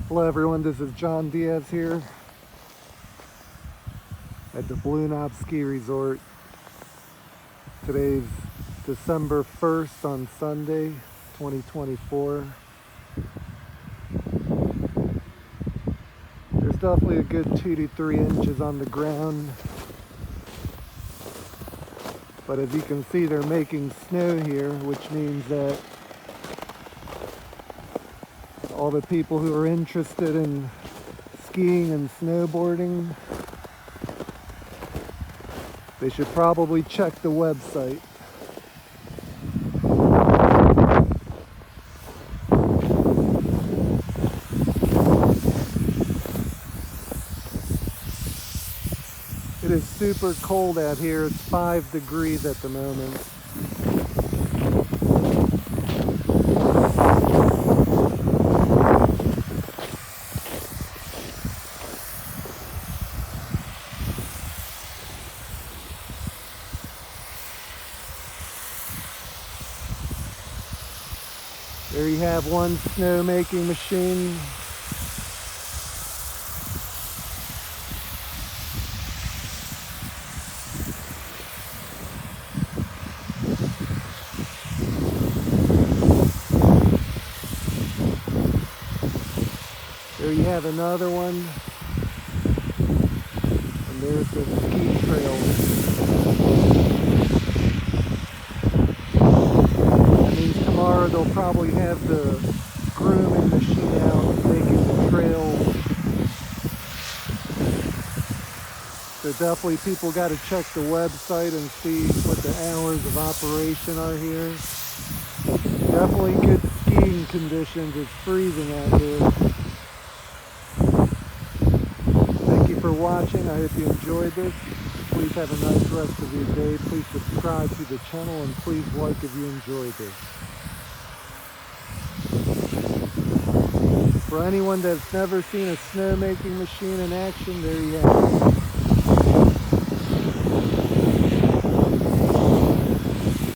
Hello everyone, this is John Diaz here at the Blue Knob Ski Resort. Today's December 1st on Sunday, 2024. There's definitely a good 2 to 3 inches on the ground. But as you can see, they're making snow here, which means that all the people who are interested in skiing and snowboarding, they should probably check the website. It is super cold out here. It's 5 degrees at the moment. There you have one snow making machine. There you have another one. And there's the ski trail. That means tomorrow they'll probably have the grooming machine out making the trail. So definitely people got to check the website and see what the hours of operation are here. Definitely good skiing conditions. It's freezing out here. Thank you for watching. I hope you enjoyed this. Please have a nice rest of your day. Please subscribe to the channel and please like if you enjoyed this. For anyone that's never seen a snowmaking machine in action, there you have it.